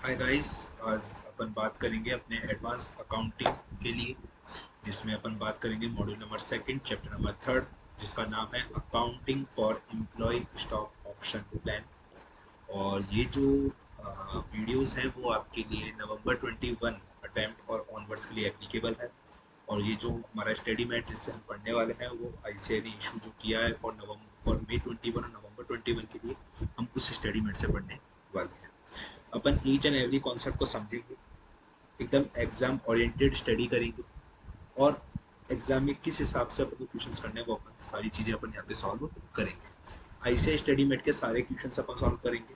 Hi guys. आज अपन बात करेंगे अपने एडवांस अकाउंटिंग के लिए, जिसमें अपन बात करेंगे module number second chapter number third, जिसका नाम है accounting for employee stock option plan. और ये जो वीडियोस हैं वो आपके लिए नवंबर 21 अटेम्प्ट और ऑनवर्ड्स के लिए एप्लीकेबल है। और ये जो हमारा स्टडी मैट जिससे हम पढ़ने वाले हैं वो आईसीआई ने इशू जो किया है फॉर मे 21 और नवंबर 21 के लिए, हम उस स्टडी मैट से पढ़ने वाले हैं। अपन ईच एंड एवरी कॉन्सेप्ट को समझेंगे, एकदम एग्जाम ओरिएंटेड स्टडी करेंगे और एग्जाम में किस हिसाब से अपन को क्वेश्चंस करने को अपन सारी चीज़ें अपन यहाँ पे सॉल्व करेंगे। ऐसे स्टडी मेट के सारे क्वेश्चंस अपन सॉल्व करेंगे,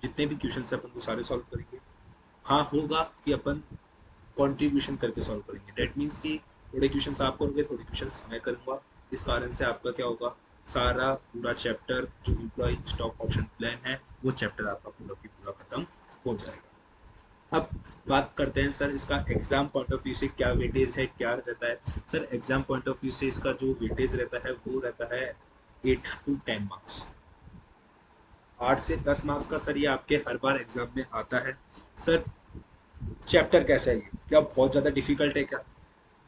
जितने भी क्वेश्चंस अपन को सारे सॉल्व करेंगे। हाँ होगा कि अपन कंट्रीब्यूशन करके सॉल्व करेंगे, डेट मीन्स कि थोड़े क्वेश्चंस आप करोगे थोड़े क्वेश्चंस मैं करूँगा। इस कारण से आपका क्या होगा, सारा पूरा चैप्टर जो एम्प्लॉय स्टॉक ऑप्शन प्लान है वो चैप्टर आपका पूरा की पूरा खत्म हो जाएगा। अब बात करते हैं सर इसका एग्जाम पॉइंट ऑफ व्यू से क्या वेटेज है, क्या रहता है। Sir exam point of view से इसका जो वेटेज रहता है वो रहता है 8 to 10 मार्क्स। 8 से 10 मार्क्स का सर ये आपके हर बार एग्जाम में आता है। सर चैप्टर कैसा है, ये क्या बहुत ज़्यादा डिफिकल्ट है क्या?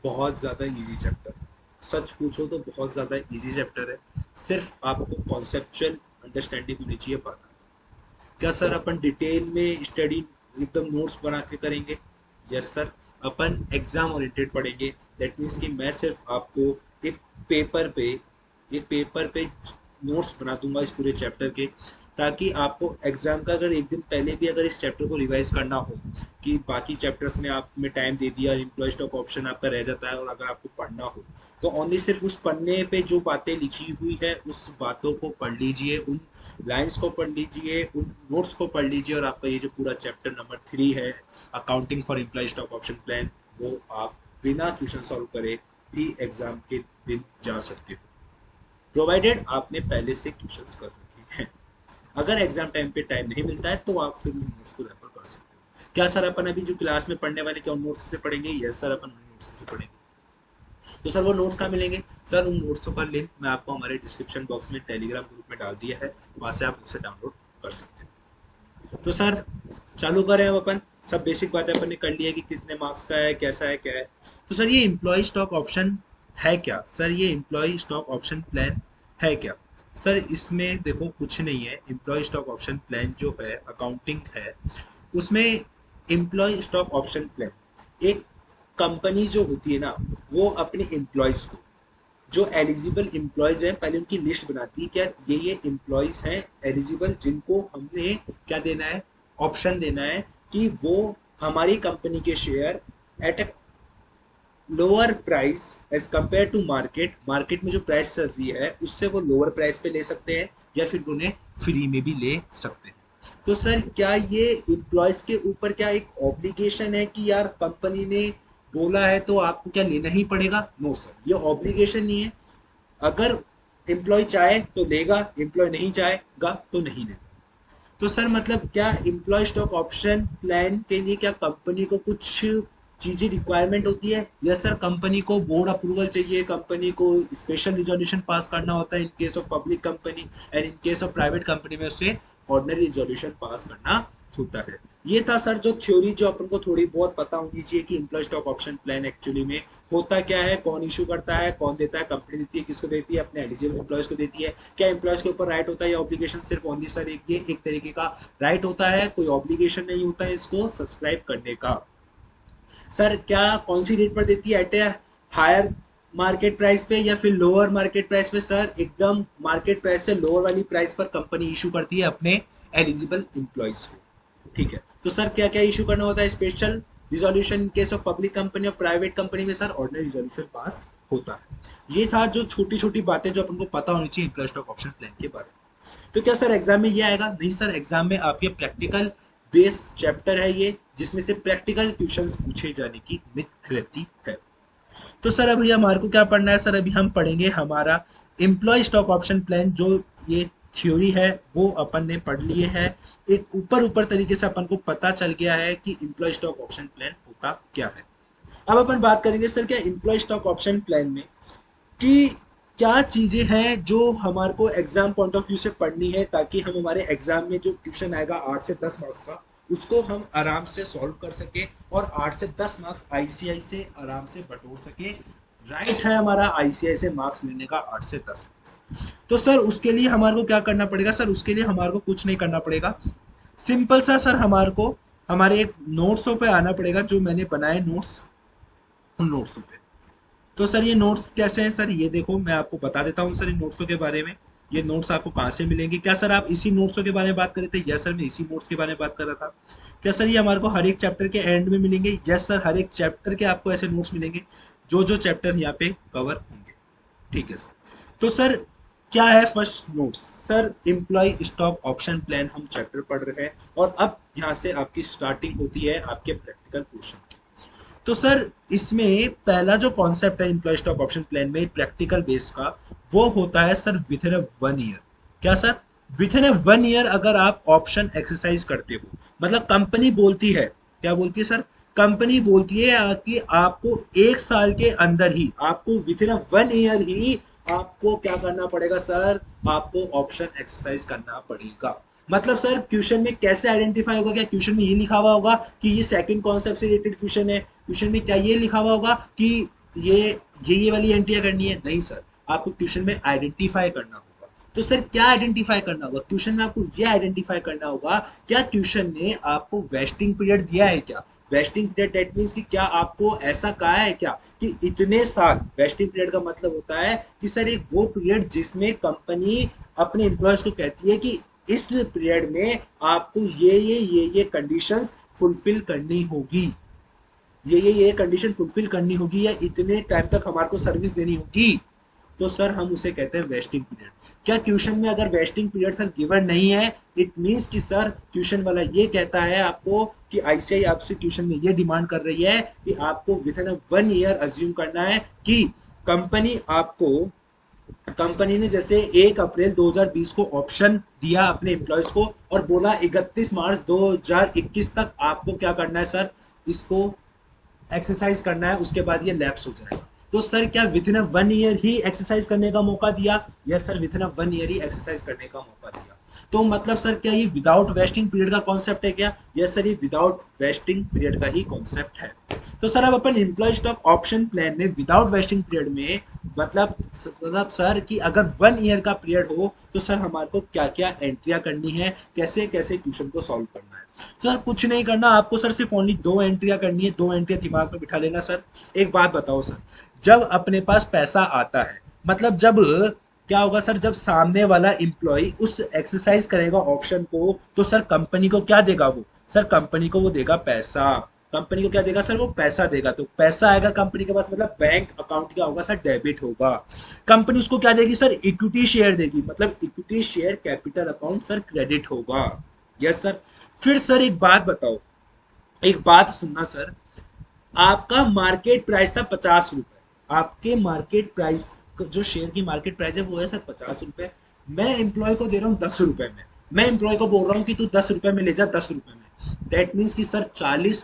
बहुत ज़्यादा इजी चैप्टर है। सच पूछो तो बहुत ज़्यादा इजी चैप्टर है। सिर्फ आपको कॉन्सेप्चुअल अंडरस्टैंडिंग होनी चाहिए बात। क्या सर अपन डिटेल में स्टडी एकदम नोट्स बना के करेंगे? यस सर, अपन एग्जाम ओरिएंटेड पढ़ेंगे। दैट मीन्स कि मैं सिर्फ आपको एक पेपर पे एक पेपर पे नोट्स बना दूंगा इस पूरे चैप्टर के, ताकि आपको एग्जाम का अगर एक दिन पहले भी अगर इस चैप्टर को रिवाइज करना हो कि बाकी चैप्टर्स में आपने टाइम दे दिया, एम्प्लॉय स्टॉक ऑप्शन आपका रह जाता है, और अगर आपको पढ़ना हो तो ओनली सिर्फ उस पन्ने पे जो बातें लिखी हुई है उस बातों को पढ़ लीजिए, उन लाइंस को पढ़ लीजिए, उन नोट्स को पढ़ लीजिए, और आपका ये जो पूरा चैप्टर नंबर 3 है accounting for employee stock option plan, वो आप बिना ट्यूशन सॉल्व करे भी एग्जाम के दिन जा सकते हो, प्रोवाइडेड आपने पहले से क्वेश्चंस कर रखे हैं। अगर एग्जाम टाइम पे टाइम नहीं मिलता है तो आप फिर उन नोट्स को रेफर कर सकते हो। क्या सर अपन अभी जो क्लास में पढ़ने वाले क्या उन नोट्स से पढ़ेंगे? यस सर, अपन उन नोट्स से पढ़ेंगे। तो सर वो नोट्स कहाँ मिलेंगे? सर उन नोट्सों का लिंक मैं आपको हमारे डिस्क्रिप्शन बॉक्स में टेलीग्राम ग्रुप में डाल दिया है, वहां से आप उसे डाउनलोड कर सकते हैं। तो सर चालू करें अब अपन। सब बेसिक बातें अपन ने कर ली है कि कितने मार्क्स का है, कैसा है, क्या है। तो सर ये एम्प्लॉय स्टॉक ऑप्शन है क्या? सर ये एम्प्लॉय स्टॉक ऑप्शन प्लान है क्या? सर इसमें देखो कुछ नहीं है। एम्प्लॉय स्टॉक ऑप्शन प्लान जो है अकाउंटिंग है, उसमें एम्प्लॉय स्टॉक ऑप्शन प्लान, एक कंपनी जो होती है ना, वो अपने एम्प्लॉयज को, जो एलिजिबल एम्प्लॉयज हैं, पहले उनकी लिस्ट बनाती है क्या ये एम्प्लॉयज हैं एलिजिबल, जिनको हमने क्या देना है, ऑप्शन देना है कि वो हमारी कंपनी के share at a lower price as compare to market, market में जो प्राइस चल रही है उससे वो लोअर प्राइस पे ले सकते हैं, या फिर उन्हें फ्री में भी ले सकते हैं। तो सर क्या ये एम्प्लॉयज के ऊपर क्या एक ऑब्लिगेशन है कि यार कंपनी ने बोला है तो आपको क्या लेना ही पड़ेगा? नो सर, ये ऑब्लिगेशन नहीं है। अगर एम्प्लॉय चाहे तो लेगा, एम्प्लॉय नहीं चाहेगा तो नहीं लेगा। तो सर मतलब क्या एम्प्लॉय स्टॉक ऑप्शन प्लान के लिए क्या कंपनी को कुछ चीजें रिक्वायरमेंट होती है? यस सर, कंपनी को बोर्ड अप्रूवल चाहिए, कंपनी को स्पेशल रिजोल्यूशन पास करना होता है in case of public company, and in case of private company में उसे ऑर्डिनरी रिजोल्यूशन पास करना होता है। ये था सर जो थ्योरी जो अपन को थोड़ी बहुत पता होनी चाहिए कि employee stock option plan actually में होता क्या है, कौन इशू करता है, कौन देता है, कंपनी देती है, किसको देती है, अपने एलिजिबल एम्प्लॉयज को देती है, क्या एम्प्लॉयज के ऊपर राइट होता है या ऑब्लिगेशन? सिर्फ ओनली सर एक तरीके का राइट होता है, कोई ऑब्लिगेशन नहीं होता है इसको सब्सक्राइब करने का। सर क्या कौन सी रेट पर देती है, at a higher market price पे या फिर लोअर मार्केट प्राइस पे? सर एकदम मार्केट प्राइस से लोअर वाली प्राइस पर कंपनी इशू करती है अपने एलिजिबल एम्प्लॉयज को। ठीक है, तो सर क्या क्या इशू करना होता है? Special resolution in case of public company और प्राइवेट कंपनी में सर ऑर्डिनरी रिजोल्यूशन पास होता है। ये था जो छोटी छोटी बातें जो अपन को पता होनी चाहिए एम्प्लॉय स्टॉक ऑप्शन प्लान के बारे में। तो क्या सर एग्जाम में ये आएगा? नहीं सर, एग्जाम में आपके प्रैक्टिकल बेस चैप्टर है ये, जिसमें से प्रैक्टिकल क्वेश्चंस पूछे जाने की उम्मीद रहती है। तो सर अभी हमारे को क्या पढ़ना है? सर अभी हम पढ़ेंगे हमारा एम्प्लॉय स्टॉक ऑप्शन प्लान। जो ये थ्योरी है वो अपन ने पढ़ लिए है, एक ऊपर ऊपर तरीके से अपन को पता चल गया है कि एम्प्लॉय स्टॉक ऑप्शन प्लान होता क्या है। अब अपन बात करेंगे सर क्या एम्प्लॉय स्टॉक ऑप्शन प्लान में कि क्या चीजें हैं जो हमारे को एग्जाम पॉइंट ऑफ व्यू से पढ़नी है, ताकि हम हमारे एग्जाम में जो क्वेश्चन आएगा 8 से 10 मार्क्स का उसको हम आराम से सॉल्व कर सके और 8 से 10 मार्क्स आईसीआई से आराम से बटोर सके। राइट है हमारा आईसीआई से मार्क्स लेने का 8 से 10 मार्क्स। तो सर उसके लिए हमारे को क्या करना पड़ेगा? सर उसके लिए हमारे को कुछ नहीं करना पड़ेगा, सिंपल सा सर हमारे को हमारे नोट्सों पे आना पड़ेगा, जो मैंने बनाए नोट्स उन नोट्सों पे। तो सर ये नोट्स कैसे हैं सर? ये देखो मैं आपको बता देता हूँ सर इन नोट्सों के बारे में। ये नोट्स आपको कहाँ से मिलेंगे? क्या सर आप इसी नोट्सों के बारे में बात कर रहे थे? यस सर मैं इसी नोट्स के बारे में बात कर रहा था। क्या सर ये हमारे को हर एक चैप्टर के एंड में मिलेंगे? यस सर हर एक चैप्टर के आपको ऐसे नोट्स मिलेंगे जो जो चैप्टर यहाँ पे कवर होंगे। ठीक है सर। तो सर क्या है first notes? Sir employee stock option plan हम चैप्टर पढ़ रहे हैं और अब यहाँ से आपकी स्टार्टिंग होती है आपके प्रैक्टिकल पोर्शन की। तो सर इसमें पहला जो कॉन्सेप्ट है एम्प्लॉय स्टॉक ऑप्शन प्लान में प्रैक्टिकल बेस का, वो होता है सर विद इन 1 ईयर। क्या सर? विद इन 1 ईयर अगर आप ऑप्शन एक्सरसाइज करते हो, मतलब कंपनी बोलती है, क्या बोलती है सर? कंपनी बोलती है कि आपको 1 साल के अंदर ही, आपको विद इन 1 ईयर ही आपको क्या करना पड़ेगा सर? आपको ऑप्शन एक्सरसाइज करना पड़ेगा। मतलब सर क्वेश्चन में कैसे आइडेंटिफाई होगा? क्या क्वेश्चन में ये लिखा हुआ होगा कि ये सेकंड कॉन्सेप्ट से रिलेटेड क्वेश्चन है? क्वेश्चन में क्या ये लिखा हुआ होगा कि ये वाली एंट्रियां करनी है? नहीं सर, आपको क्वेश्चन में आइडेंटिफाई करना होगा। तो सर क्या आइडेंटिफाई करना होगा क्वेश्चन में? आपको ये आइडेंटिफाई करना होगा क्या क्वेश्चन ने आपको वेस्टिंग पीरियड दिया है क्या? वेस्टिंग पीरियड दैट मीन्स कि क्या आपको ऐसा कहा है क्या कि इतने साल? वेस्टिंग पीरियड का मतलब होता है कि सर एक वो पीरियड जिसमें कंपनी अपने एम्प्लॉयज को कहती है कि इस पीरियड में आपको ये कंडीशंस फुलफिल करनी होगी, ये कंडीशन फुलफिल करनी होगी, या इतने टाइम तक हमारे को सर्विस देनी होगी। तो सर हम उसे कहते हैं वेस्टिंग पीरियड। क्या क्वेश्चन में अगर वेस्टिंग पीरियड सर गिवन नहीं है, इट मींस कि सर क्वेश्चन वाला ये कहता है आपको कि आईसीआई आपसे क्वेश्चन में ये डिमांड कर रही है कि आपको विद इन 1 ईयर अज्यूम करना है कि कंपनी ने जैसे 1 अप्रैल 2020 को ऑप्शन दिया अपने एम्प्लॉयज को और बोला 31 मार्च 2021 तक आपको क्या करना है सर? इसको एक्सरसाइज करना है, उसके बाद ये लैप्स हो जाएगा। तो सर क्या with in 1 year he exercise करने का मौका दिया? Yes sir within 1 year ही एक्सरसाइज करने का मौका दिया। तो मतलब सर क्या ये विदाउट वेस्टिंग पीरियड का कॉन्सेप्ट है क्या? यस सर ये विदाउट वेस्टिंग पीरियड का ही कॉन्सेप्ट है। तो सर अब अपन एम्प्लॉय स्टॉक ऑप्शन प्लान में विदाउट वेस्टिंग पीरियड में मतलब सर कि अगर 1 ईयर का पीरियड हो तो सर हमारे को क्या क्या एंट्रियां करनी है, कैसे कैसे क्वेश्चन को सॉल्व करना है? सर कुछ नहीं करना आपको सर, सिर्फ ओनली 2 एंट्रियां करनी है। 2 एंट्रियां दिमाग में बिठा लेना सर। एक बात बताओ सर, जब अपने पास पैसा आता है, मतलब जब क्या होगा सर? जब सामने वाला एम्प्लॉय उस एक्सरसाइज करेगा ऑप्शन को, तो सर कंपनी को क्या देगा वो? सर कंपनी को वो देगा पैसा। कंपनी को क्या देगा सर? वो पैसा देगा। तो पैसा आएगा कंपनी के पास, मतलब बैंक अकाउंट क्या होगा सर? डेबिट होगा। कंपनी उसको क्या देगी सर? इक्विटी शेयर देगी, मतलब equity share capital account sir credit होगा। Yes sir. फिर सर एक बात बताओ, एक बात सुनना सर, आपका मार्केट प्राइस था 50 रुपए। आपके मार्केट प्राइस जो शेयर की मार्केट प्राइस है वो है सर 50 रुपए। मैं एम्प्लॉय को दे रहा हूँ 10 रुपए में। मैं एम्प्लॉय को बोल रहा हूँ कि तू 10 रुपए में ले जा, 10 रुपए में। दैट मीन्स कि सर 40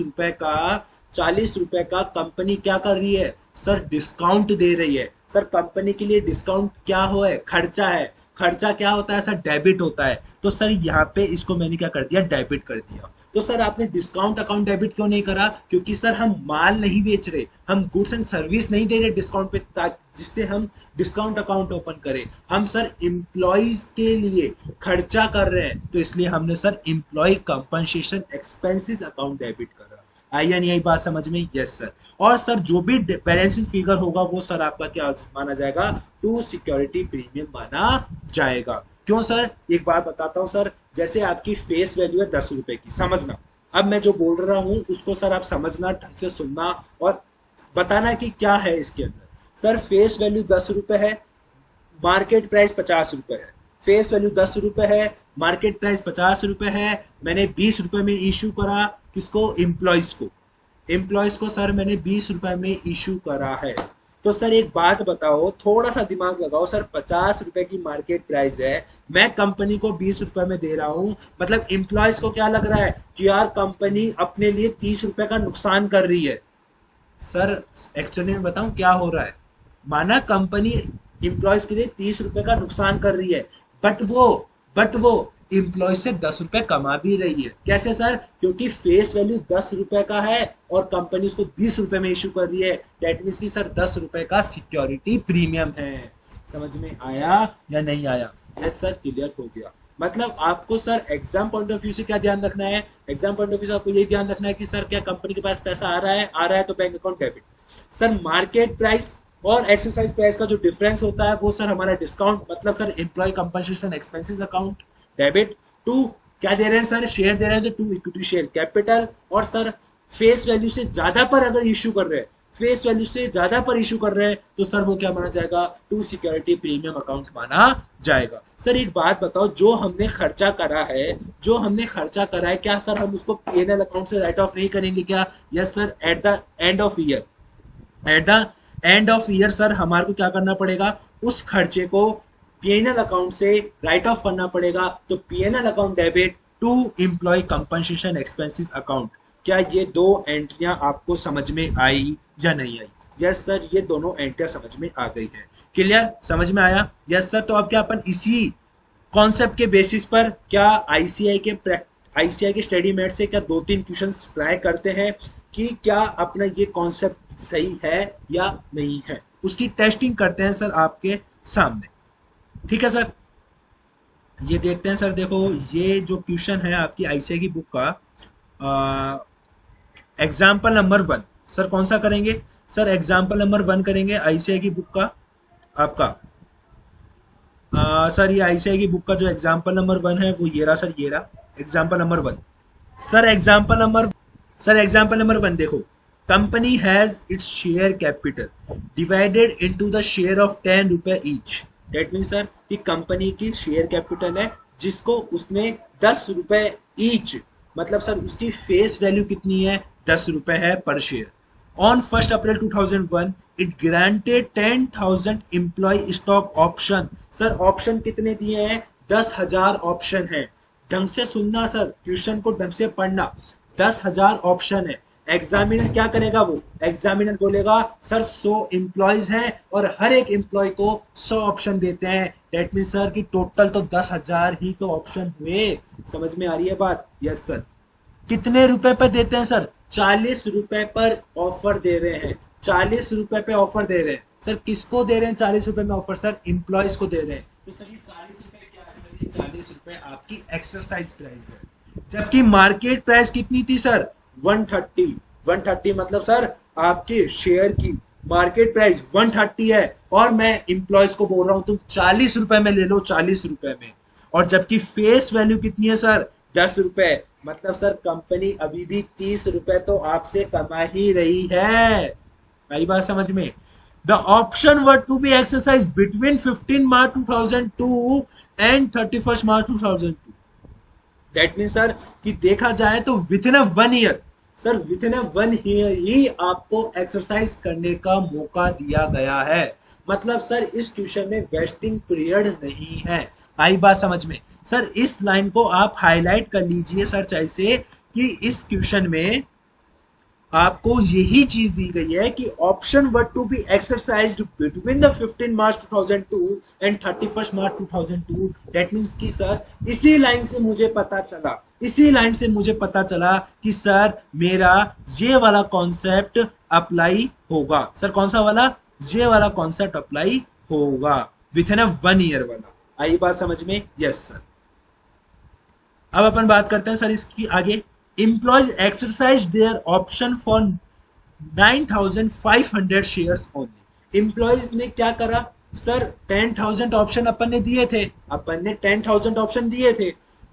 रुपए का कंपनी क्या कर रही है सर? डिस्काउंट दे रही है। सर कंपनी के लिए डिस्काउंट क्या हो है? खर्चा है। खर्चा क्या होता है सर? डेबिट होता है। तो सर यहाँ पे इसको मैंने क्या कर दिया? डेबिट कर दिया। तो सर आपने डिस्काउंट अकाउंट डेबिट क्यों नहीं करा? क्योंकि सर हम माल नहीं बेच रहे, हम गुड्स एंड सर्विस नहीं दे रहे डिस्काउंट पे, जिससे हम डिस्काउंट अकाउंट ओपन करें। हम सर एम्प्लॉयज के लिए खर्चा कर रहे हैं, तो इसलिए हमने sir employee compensation expenses account debit करा। आई या नहीं आई बात समझ में? Yes sir. और सर जो भी बैलेंसिंग फिगर होगा वो सर आपका क्या माना जाएगा? टू सिक्योरिटी प्रीमियम माना जाएगा। क्यों सर? एक बात बताता हूँ सर, जैसे आपकी फेस वैल्यू है 10 रुपए की, समझना। अब मैं जो बोल रहा हूँ उसको सर आप समझना, ढंग से सुनना और बताना कि क्या है इसके अंदर। सर फेस वैल्यू 10 रुपए है, मार्केट प्राइस 50 रुपए है। फेस वैल्यू 10 रुपए है, मार्केट प्राइस 50 रुपए है। मैंने 20 रुपए में इशू करा, किसको? एम्प्लॉयज को। एम्प्लॉयज को सर मैंने 20 रुपए में इशू करा है। तो सर एक बात बताओ, थोड़ा सा दिमाग लगाओ सर, 50 रुपए की मार्केट प्राइस है, मैं कंपनी को 20 रुपए में दे रहा हूँ, मतलब एम्प्लॉयज को क्या लग रहा है कि यार कंपनी अपने लिए 30 रुपए का नुकसान कर रही है। सर एक्चुअली में बताऊं क्या हो रहा है? माना कंपनी एम्प्लॉयज के लिए 30 रुपए का नुकसान कर रही है, बट वो एम्प्लॉय से 10 रुपए कमा भी रही है। कैसे सर? क्योंकि फेस वैल्यू 10 रुपए का है और कंपनी उसको 20 रुपए में इशू कर रही है। दैट मीन्स कि सर 10 रुपए का सिक्योरिटी प्रीमियम है। समझ में आया या नहीं आया? यस सर, क्लियर हो गया। मतलब आपको sir exam point of view से क्या ध्यान रखना है? एग्जाम पॉइंट ऑफ व्यू से आपको ये ध्यान रखना है कि सर क्या कंपनी के पास पैसा आ रहा है तो bank account debit. Sir market price और एक्सरसाइज प्राइस का जो डिफरेंस होता है वो सर हमारा डिस्काउंट, मतलब sir employee compensation expenses account debit. To क्या दे रहे हैं सर? शेयर दे रहे हैं तो टू इक्विटी शेयर कैपिटल। और सर फेस वैल्यू से ज्यादा पर अगर इश्यू कर रहे हैं, फेस वैल्यू से ज्यादा पर इशू कर रहे हैं तो सर वो क्या माना जाएगा? टू सिक्योरिटी प्रीमियम अकाउंट माना जाएगा। सर एक बात बताओ, जो हमने खर्चा करा है क्या सर हम उसको P&L अकाउंट से राइट ऑफ नहीं करेंगे क्या? Yes sir, at the end of year sir हमारे को क्या करना पड़ेगा? उस खर्चे को P&L अकाउंट से राइट ऑफ करना पड़ेगा। तो P&L account debit to employ compensation expenses account. क्या ये दो एंट्रियां आपको समझ में आई या नहीं आई? यस सर, ये दोनों एंट्रियां समझ में आ गई है। क्लियर? समझ में आया? Yes sir. तो अब क्या अपन इसी कॉन्सेप्ट के बेसिस पर क्या आईसीआई के स्टडी मेट से क्या 2-3 क्वेश्चंस ट्राई करते हैं कि क्या अपना ये कॉन्सेप्ट सही है या नहीं है, उसकी टेस्टिंग करते हैं सर आपके सामने। ठीक है सर, ये देखते हैं सर। देखो ये जो क्वेश्चन है आपकी आईसीआई की बुक का एग्जाम्पल नंबर 1, सर कौन सा करेंगे? सर एग्जाम्पल नंबर 1 करेंगे आईसीआई की बुक का आपका। सर ये आईसीआई की बुक का जो एग्जाम्पल नंबर 1 है वो ये रहा सर, ये रहा example number 1। Sir example number 1 देखो, company has its share capital divided into the share of 10 रुपए ईच। दैट मीन सर कि कंपनी की शेयर कैपिटल है जिसको उसने 10 रुपए ईच, मतलब सर उसकी फेस वैल्यू कितनी है? 10 रुपए है per share. On 1 April 2001 it granted 10,000 employee stock option. Sir option कितने दिए हैं? 10,000 ऑप्शन है। ढंग से सुनना सर, क्वेश्चन को ढंग से पढ़ना। 10,000 ऑप्शन है। एग्जामिनर क्या करेगा? वो एग्जामिनर बोलेगा सर 100 एम्प्लॉयज हैं और हर एक एम्प्लॉय को 100 ऑप्शन देते हैं। दैट मीन सर कि टोटल तो 10,000 ही तो ऑप्शन हुए। समझ में आ रही है बात? Yes sir. कितने रुपए पे देते हैं सर? 40 रुपए पर ऑफर दे रहे हैं। 40 रुपए पे ऑफर दे रहे हैं। सर किसको दे रहे हैं 40 रुपए में ऑफर? सर एम्प्लॉयज को दे रहे हैं। तो सर ये 40 रुपए क्या है? सर ये 40 रुपए आपकी एक्सरसाइज प्राइस है। जबकि मार्केट प्राइस कितनी थी सर? 130 मतलब सर आपके शेयर की मार्केट प्राइस 130 है और मैं एम्प्लॉयज को बोल रहा हूं तुम 40 रुपए में ले लो, 40 रुपए में। और जबकि फेस वैल्यू कितनी है सर? 10 रुपए। मतलब सर कंपनी अभी भी 30 रुपए तो आपसे कमा ही रही है। आई बात समझ में? The option were to be exercise between 15 March 2002 and 31 March 2002। That mean sir कि देखा जाए तो within 1 year, sir within 1 year ही आपको एक्सरसाइज करने का मौका दिया गया है। मतलब सर इस क्वेश्चन में वेस्टिंग पीरियड नहीं है। आई बात समझ में? सर इस लाइन को आप हाईलाइट कर लीजिए सर चाहे से कि इस क्वेश्चन में आपको यही चीज दी गई है कि option were to be exercised between the 15 March 2002 and 31 March 2002। That means कि सर इसी लाइन से मुझे पता चला कि सर मेरा ये वाला कॉन्सेप्ट अप्लाई होगा। सर कौन सा वाला? ये वाला कॉन्सेप्ट अप्लाई होगा विद इन 1 ईयर वाला। आई बात समझ में? Yes sir. अब अपन बात करते हैं सर इसकी आगे। Employees exercise their option for 9,500 shares only। Employees ने क्या करा सर? 10,000 ऑप्शन अपन ने 10,000 ऑप्शन दिए थे।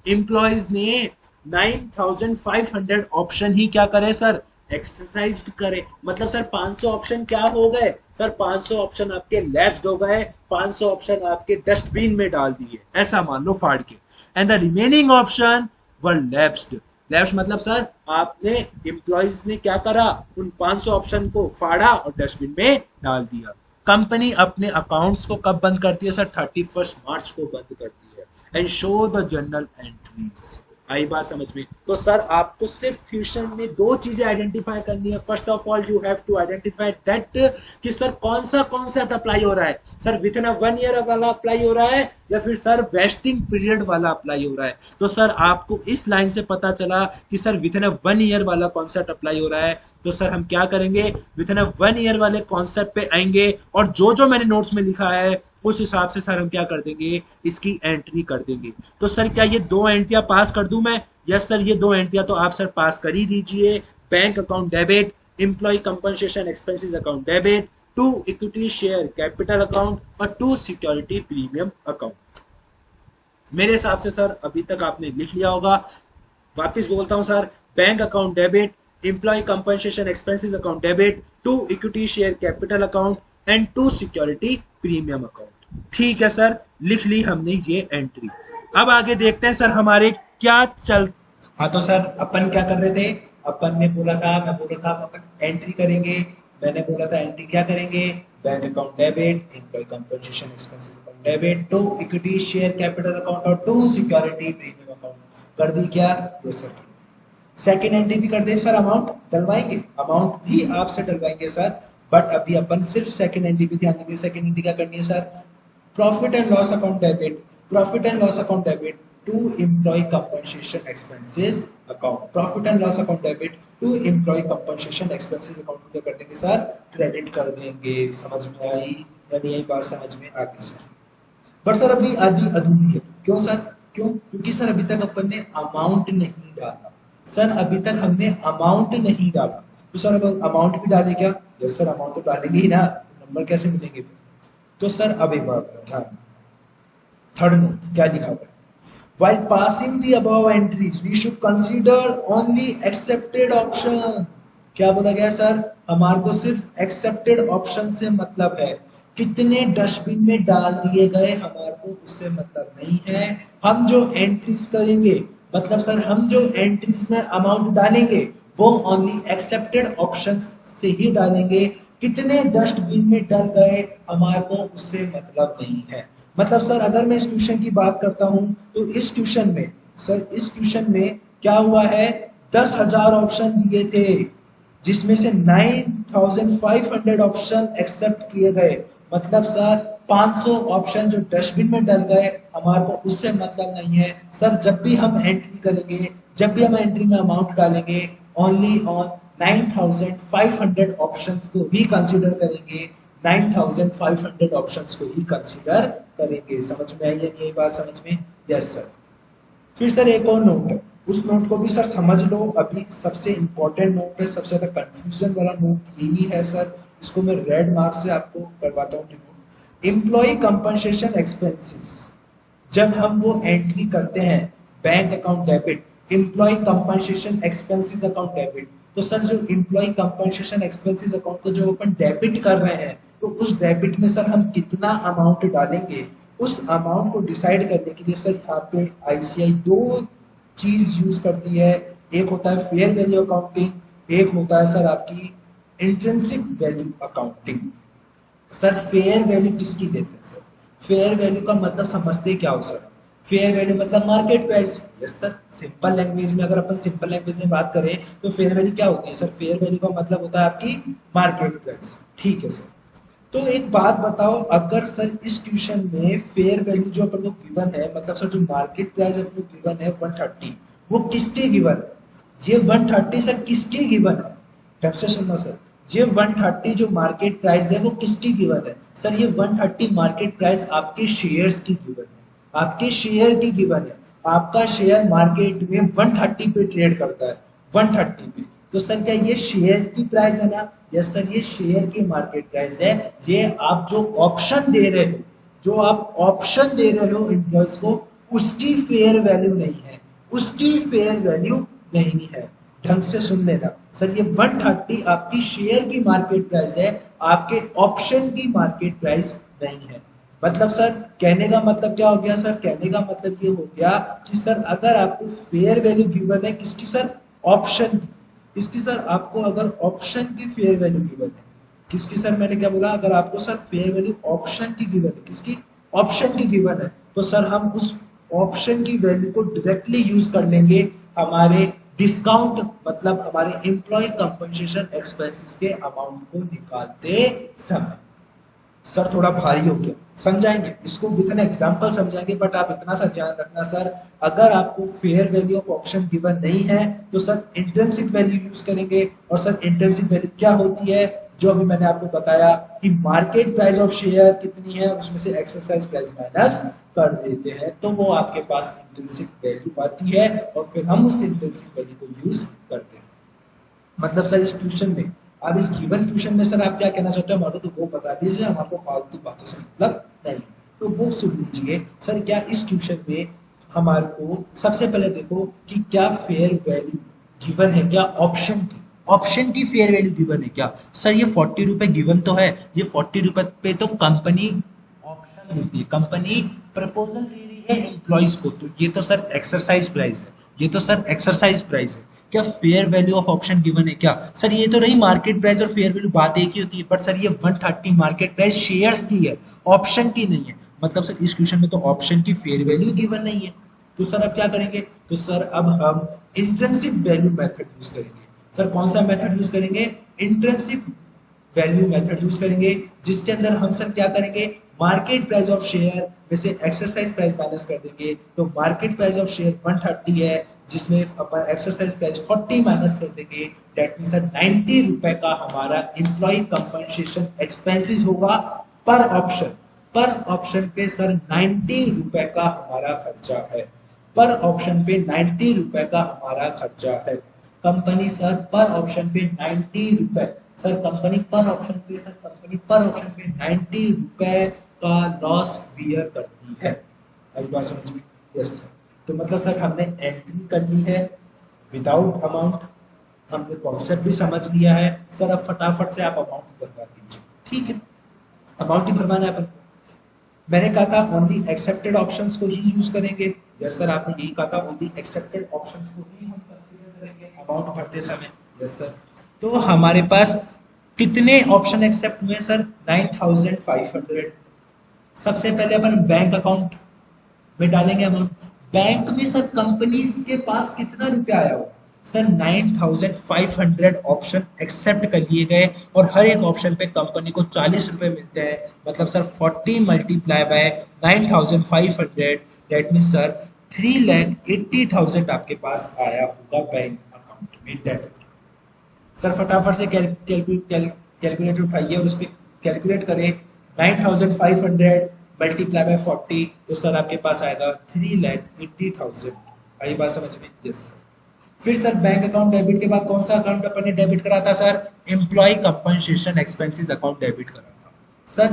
Employees ने 9,500 ऑप्शन ही क्या करे सर? एक्सरसाइज करे। मतलब सर 500 ऑप्शन क्या हो गए? सर 500 ऑप्शन आपके लैप्स्ड हो गए, 500 ऑप्शन आपके डस्टबिन में डाल दिए, ऐसा मान लो फाड़ के। And the remaining option were lapsed. Lapse मतलब सर आपने एम्प्लॉइज ने क्या करा? उन 500 ऑप्शन को फाड़ा और डस्टबिन में डाल दिया। कंपनी अपने अकाउंट्स को कब बंद करती है सर? 31 मार्च को बंद करती है। And show the journal entries. आई बात समझ में? तो सर आपको सिर्फ क्वेश्चन में दो चीजें आइडेंटिफाई करनी है। First of all you have to identify that कि सर कौन सा कॉन्सेप्ट अप्लाई हो रहा है, सर विद इन 1 ईयर वाला अप्लाई हो रहा है या फिर सर वेस्टिंग पीरियड वाला अप्लाई हो रहा है। तो सर आपको इस लाइन से पता चला कि सर विद इन 1 ईयर वाला कॉन्सेप्ट अप्लाई हो रहा है। तो सर हम क्या करेंगे, विद इन 1 ईयर वाले कॉन्सेप्ट पे आएंगे और जो जो मैंने नोट्स में लिखा है उस हिसाब से सर हम क्या कर देंगे, इसकी एंट्री कर देंगे। तो सर क्या ये दो एंट्रियां पास कर दूं मैं? यस सर, ये दो एंट्रियां तो आप सर पास कर ही दीजिए। Bank account debit, employ compensation expenses account debit, to equity share capital account और टू सिक्योरिटी प्रीमियम अकाउंट। मेरे हिसाब से सर अभी तक आपने लिख लिया होगा। वापिस बोलता हूं sir, bank account debit, employ compensation expenses account debit, to equity share capital account and to security premium account. ठीक है सर, लिख ली हमने ये एंट्री। अब आगे देखते हैं सर हमारे क्या चल। हाँ तो सर अपन क्या कर रहे थे, अपन ने बोला था, मैं बोला था अपन एंट्री करेंगे। मैंने बोला था एंट्री क्या करेंगे, bank account debit, employ compensation expenses account debit, to equity share capital account और टू सिक्योरिटी प्रीमियम अकाउंट। कर दी क्या? Yes sir. सेकेंड एंट्री भी कर दे सर, अमाउंट डलवाएंगे, अमाउंट भी आपसे डलवाएंगे सर, बट अभी अपन सिर्फ सेकेंड एंट्री पे ध्यान देंगे। सेकेंड एंट्री क्या करनी है sir, profit and loss account debit, profit and loss account debit to employ compensation expenses account, profit and loss account debit to employ compensation expenses account को क्या कर देंगे सर, क्रेडिट कर देंगे। समझ में आई या नहीं आई बात? समझ में आ गई सर। पर सर अभी अधूरी है। क्यों सर? क्यों? क्योंकि सर अभी तक अपन ने अमाउंट नहीं डाला। सर अभी तक हमने अमाउंट नहीं डाला, तो सर अब अमाउंट भी डाले क्या? यस सर, अमाउंट तो डालेंगे ही ना, नंबर कैसे मिलेंगे फिर? तो सर अब एक बात ध्यान, थर्ड नोट क्या लिखा हुआ है, while passing the above entries we should consider only accepted option। क्या बोला गया सर, हमारे को सिर्फ एक्सेप्टेड ऑप्शन से मतलब है, कितने डस्टबिन में डाल दिए गए हमारे को उससे मतलब नहीं है। हम जो एंट्रीज करेंगे, मतलब सर हम जो एंट्रीज में अमाउंट डालेंगे वो ओनली एक्सेप्टेड ऑप्शंस से ही डालेंगे। कितने डस्टबिन में डल गए हमारे को उससे मतलब नहीं है। मतलब सर अगर मैं इस क्वेश्चन की बात करता हूं तो इस क्वेश्चन में सर, इस क्वेश्चन में क्या हुआ है, 10,000 ऑप्शन दिए थे जिसमें से 9,500 ऑप्शन एक्सेप्ट किए गए। मतलब सर 500 ऑप्शन जो डस्टबिन में डल गए हमारे को उससे मतलब नहीं है। सर जब भी हम एंट्री करेंगे, जब भी हम एंट्री में अमाउंट डालेंगे, ओनली ऑन 9,500 ऑप्शंस को ही कंसीडर करेंगे, 9,500 ऑप्शंस को ही कंसीडर करेंगे। समझ में आई है ये बात? समझ में? Yes sir. फिर सर एक और नोट है, उस नोट को भी सर समझ लो। अभी सबसे इंपॉर्टेंट नोट है, सबसे ज्यादा कंफ्यूजन वाला नोट यही है सर, इसको मैं रेड मार्क से आपको करवाता हूँ। एम्प्लॉय कंपनसेशन एक्सपेंसेस, जब हम वो एंट्री करते हैं bank account debit, employ compensation expenses account debit, तो सर जो एम्प्लॉय कंपनसेशन एक्सपेंसेस अकाउंट को जो अपन डेबिट कर रहे हैं, तो उस डेबिट में सर हम कितना अमाउंट डालेंगे, उस अमाउंट को डिसाइड करने के लिए सर यहाँ पे आईसीआई दो चीज यूज करती है। एक होता है फेयर वैल्यू अकाउंटिंग, एक होता है सर आपकी intrinsic value accounting. Sir fair value किसकी देते हैं सर? फेयर वैल्यू का मतलब समझते क्या हो सर? फेयर वैल्यू मतलब market price. Yes sir, simple language में, अगर अपन सिंपल लैंग्वेज में बात करें तो फेयर वैल्यू क्या होती है सर? फेयर वैल्यू का मतलब होता है आपकी मार्केट प्राइस। ठीक है सर। तो एक बात बताओ, अगर सर इस क्वेश्चन में फेयर वैल्यू जो अपन को गिवन है, मतलब सर जो मार्केट प्राइस अपन को गिवन है 130, वो किसके गिवन है? ये 130 सर किसके गिवन है? ढंग से सुनना सर, ये 130 जो मार्केट प्राइस है वो किसकी गिवन है? सर ये 130 मार्केट प्राइस आपके शेयर्स की गिवन है, आपके शेयर की गिवन है। आपका शेयर मार्केट में 130 पे ट्रेड करता है, 130 पे। तो सर क्या ये शेयर की प्राइस है ना? यस सर, ये शेयर की मार्केट प्राइस है। ये आप जो ऑप्शन दे रहे हो, जो आप ऑप्शन दे रहे हो एम्प्लॉयज को, उसकी फेयर वैल्यू नहीं है, उसकी फेयर वैल्यू नहीं है। ढंग से सुन लेना सर, ये 130 आपकी शेयर की मार्केट प्राइस है, आपके ऑप्शन की मार्केट प्राइस नहीं है। मतलब सर कहने का मतलब क्या हो गया सर? कहने का मतलब ये हो गया कि सर अगर आपको फेयर वैल्यू गिवन है किसकी सर? ऑप्शन की। इसकी सर आपको अगर ऑप्शन की फेयर वैल्यू गिवन है, किसकी सर? मैंने क्या बोला? अगर आपको सर फेयर वैल्यू ऑप्शन की गिवन है, किसकी? ऑप्शन की गिवन है, तो सर हम उस ऑप्शन की वैल्यू को डायरेक्टली यूज कर लेंगे हमारे डिस्काउंट मतलब हमारे एम्प्लॉय कंपनसेशन एक्सपेंसेस के अमाउंट को निकालते समय। सर थोड़ा भारी हो गया, समझाएंगे इसको विद एन एग्जांपल समझाएंगे, बट आप इतना सा ध्यान रखना सर, अगर आपको fair value of option given नहीं है तो सर इंट्रिंसिक वैल्यू यूज करेंगे। और सर इंट्रिंसिक वैल्यू क्या होती है, जो अभी मैंने आपको बताया कि मार्केट प्राइस ऑफ शेयर कितनी है उसमें से एक्सरसाइज प्राइस माइनस कर देते हैं, तो वो आपके पास इंट्रिंसिक वैल्यू आती है और फिर हम उस इंट्रिंसिक वैल्यू को यूज करते हैं। मतलब सर इस क्वेश्चन में, अब इस गिवन क्वेश्चन में सर आप क्या कहना चाहते हो, हमारे तो वो बता दीजिए, हमारे फालतू बातों से मतलब नहीं, तो वो सुन लीजिए। सर क्या इस क्वेश्चन में हमारे को सबसे पहले देखो कि क्या फेयर वैल्यू गिवन है क्या ऑप्शन की, ऑप्शन की फेयर वैल्यू गिवन है क्या। सर ये 40 रुपए गिवन तो है, ये 40 रुपए पे तो कंपनी ऑप्शन देती है, कंपनी प्रपोजल दे रही है एम्प्लॉइज को, तो ये तो सर एक्सरसाइज प्राइस है, ये तो सर एक्सरसाइज प्राइस है। क्या fair value of option given है क्या, सर ये तो रही मार्केट प्राइस और फेयर वैल्यू बात एक ही होती है, बट सर ये 130 मार्केट प्राइस शेयर्स की है, ऑप्शन की नहीं है। मतलब सर इस क्वेश्चन में तो ऑप्शन की फेयर वैल्यू गिवन नहीं है, तो सर अब क्या करेंगे, तो सर अब हम इंट्रिंसिक वैल्यू मेथड यूज करेंगे। सर कौन सा मेथड यूज करेंगे, इंट्रिंसिक वैल्यू मेथड यूज करेंगे, जिसके अंदर हम सर क्या करेंगे, मार्केट प्राइस ऑफ शेयर में से एक्सरसाइज प्राइस माइनस कर देंगे, तो मार्केट प्राइस ऑफ शेयर 130 है, जिसमें अपन एक्सरसाइज प्राइस 40 माइनस कर देंगे, दैट मींस 90 रुपए का हमारा एम्प्लॉय कंपनसेशन एक्सपेंसेस होगा पर ऑप्शन। पर ऑप्शन पे सर 90 रुपए का हमारा खर्चा है, पर ऑप्शन पे 90 रुपए का हमारा खर्चा है। कंपनी सर पर ऑप्शन पे 90 रुपए, सर कंपनी पर ऑप्शन पे, सर कंपनी पर ऑप्शन पे 90 रुपए का लॉस बियर करती है। अभी बात समझ में, यस सर। तो मतलब सर हमने एंट्री कर ली है विदाउट अमाउंट, हमने कॉन्सेप्ट भी समझ लिया है। सर अब फटाफट से आप अमाउंट भरवा दीजिए, ठीक है, अमाउंट ही भरवाना है अपन को। मैंने कहा था ओनली एक्सेप्टेड ऑप्शंस को ही यूज करेंगे, यस सर आपने यही कहा था, ओनली एक्सेप्टेड ऑप्शंस को ही हम कंसीडर करेंगे अमाउंट भरते समय, यस सर। तो हमारे पास कितने ऑप्शन एक्सेप्ट हुए सर, 9500। सबसे पहले अपन बैंक अकाउंट में डालेंगे अमाउंट, बैंक में सर कंपनीज के पास कितना रुपया आया होगा, सर 9500 ऑप्शन एक्सेप्ट कर लिए गए और हर एक ऑप्शन पे कंपनी को 40 रुपए मिलते हैं, मतलब sir 40 multiply by 9500, that mean sir 3,80,000 आपके पास आया होगा बैंक अकाउंट में डेबिट। सर फटाफट से कैलकुलेटर उठाइए और उस पर कैलकुलेट करें, 9500 मल्टीप्लाई बाय 40, तो सर आपके पास आएगा 3,80,000। आई बात समझ में, यस सर। फिर सर बैंक अकाउंट डेबिट के बाद कौन सा अकाउंट अपन ने डेबिट करा था sir, employee compensation expenses account debit करा था सर।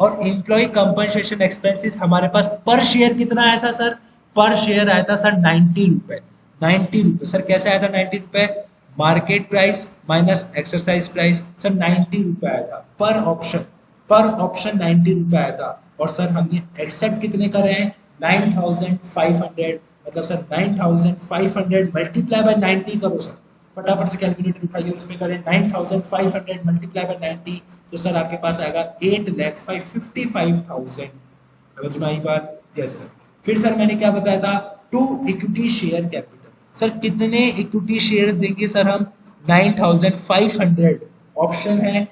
और एम्प्लॉय कंपनसेशन एक्सपेंसेस हमारे पास पर शेयर कितना आया था सर, पर शेयर आया था सर 90 रुपए, 90 रुपए। सर कैसे आया था 90 रुपए, market price minus exercise price, sir 90 रुपए आया था पर ऑप्शन, पर ऑप्शन 90 रुपए आया था। और सर हमने एक्सेप्ट कितने करे हैं, 9500, मतलब सर 9500 मल्टीप्लाई बाय 90 करो सर, फटाफट से कैलकुलेटर उठाइए उसमें करें 9500 मल्टीप्लाई बाय 90, तो सर आपके पास आएगा 8,55,000। समझ में आई बात, यस सर। फिर सर मैंने क्या बताया था, to equity share capital, sir कितने इक्विटी शेयर देंगे सर हम, 9500 ऑप्शन है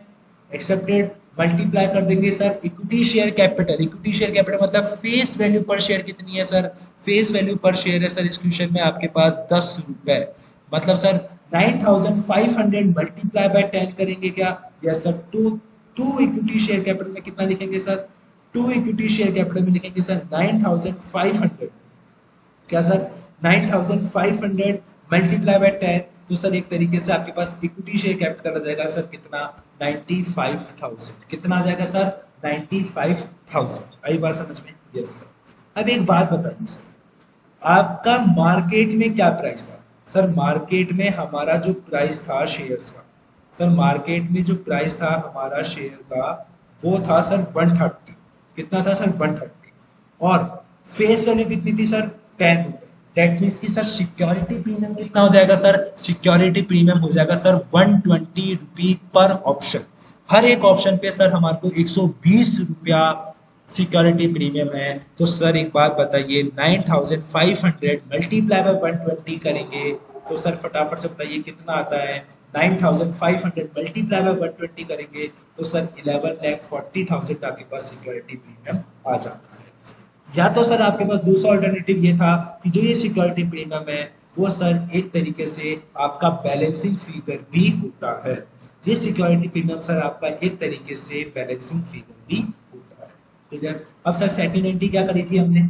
एक्सेप्टेड, मल्टीप्लाई कर देंगे sir equity share capital, equity share capital मतलब फेस वैल्यू पर शेयर कितनी है sir, face value per share है सर इस क्वेश्चन में आपके पास 10 रुपए, मतलब सर 9500 मल्टीप्लाई बाय 10 करेंगे क्या, yes sir. To equity share capital में कितना लिखेंगे sir, to equity share capital में लिखेंगे सर 9500, क्या सर 9500 मल्टीप्लाई बाय 10, तो सर एक तरीके से आपके पास इक्विटी शेयर कैपिटल आ जाएगा सर कितना, 95,000। कितना आ जाएगा सर, 95,000। आई बात समझ में, यस सर। अब एक बात बताइए सर, आपका मार्केट में क्या प्राइस था सर, मार्केट में हमारा जो प्राइस था शेयर्स का, सर मार्केट में जो प्राइस था हमारा शेयर का वो था सर 130, कितना था सर 130, और फेस वैल्यू कितनी थी सर 10 रुपए, दैट मीन्स की सर सिक्योरिटी प्रीमियम कितना हो जाएगा सर, सिक्योरिटी प्रीमियम हो जाएगा सर 120 रुपी पर ऑप्शन। हर एक ऑप्शन पे सर हमारे को 120 रुपया सिक्योरिटी प्रीमियम है, तो सर एक बात बताइए, 9500 मल्टीप्लाई बाय 120 करेंगे तो सर फटाफट से बताइए कितना आता है। 9500 मल्टीप्लाई बाय 120 करेंगे तो सर 11,40,000 आपके पास सिक्योरिटी प्रीमियम आ जाता है। या तो सर आपके पास दूसरा ऑल्टरनेटिव ये था कि जो ये सिक्योरिटी प्रीमियम है वो सर एक तरीके से आपका बैलेंसिंग फिगर भी होता है। ये सिक्योरिटी प्रीमियम सर आपका एक तरीके से बैलेंसिंग फिगर भी होता है। ठीक है, अब सर सेकंड एंट्री क्या करी थी हमने?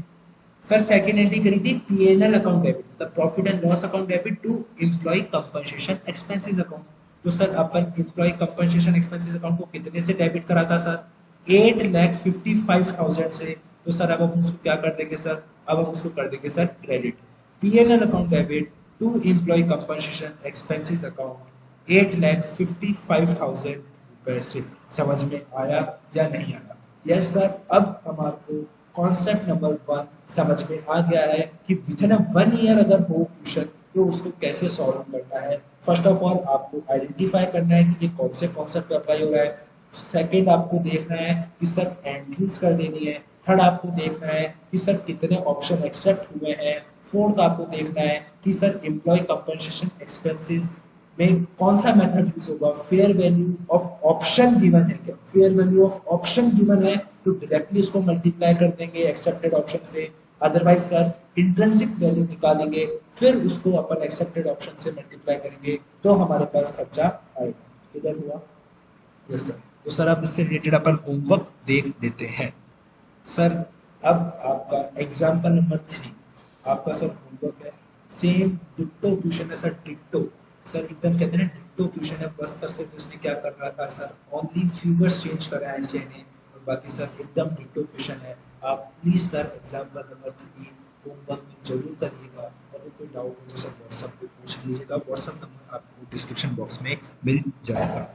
सर सेकंड एंट्री करी थी पीएनएल अकाउंट डेबिट, मतलब profit and loss account debit to employ compensation expenses account. तो सर अपन एम्प्लॉय कंपनसेशन एक्सपेंसेस अकाउंट को कितने से डेबिट करा था सर? 8,55,000 से। तो सर अब हम उसको क्या कर देंगे सर? अब हम उसको कर देंगे sir credit. PNL account debit to employ compensation expenses account 8,55,000 रुपए से। समझ में आया या नहीं आया? यस सर, अब हमारे को कॉन्सेप्ट नंबर 1 समझ में आ गया है कि विद इन 1 ईयर अगर हो क्वेश्चन तो उसको कैसे सॉल्व करना है। फर्स्ट ऑफ ऑल आपको आइडेंटिफाई करना है कि ये कौन से कॉन्सेप्ट पे अप्लाई हो रहा है। सेकंड आपको देखना है कि सर एंट्रीज कर देनी है। थर्ड आपको देखना है कि सर कितने ऑप्शन एक्सेप्ट हुए हैं। फोर्थ आपको देखना है कि सर एम्प्लॉय कंपनसेशन एक्सपेंसेस में कौन सा मेथड यूज होगा। Fair value of option given है क्या? Fair value of option given है तो डायरेक्टली इसको मल्टीप्लाई कर देंगे एक्सेप्टेड ऑप्शन से। अदरवाइज सर इंट्रिंसिक वैल्यू निकालेंगे, फिर उसको अपन एक्सेप्टेड ऑप्शन से मल्टीप्लाई करेंगे तो हमारे पास खर्चा आएगा। क्लियर हुआ? Yes sir. तो सर अब इससे रिलेटेड अपन होमवर्क देख लेते हैं। सर अब आपका एग्जाम्पल नंबर 3 आपका सर होमवर्क है। सेम डिट्टो क्वेश्चन है सर, डिट्टो। सर एकदम कहते हैं डिट्टो क्वेश्चन है, बस सर सिर्फ इसने क्या कर रहा था सर, ओनली फिगर्स चेंज करा है ऐसे ने, और बाकी सर एकदम डिट्टो क्वेश्चन है। आप please sir example number 3 homework में जरूर करिएगा, और कोई डाउट हो तो सर व्हाट्सएप पे पूछ लीजिएगा। व्हाट्सएप नंबर आपको डिस्क्रिप्शन बॉक्स में मिल जाएगा।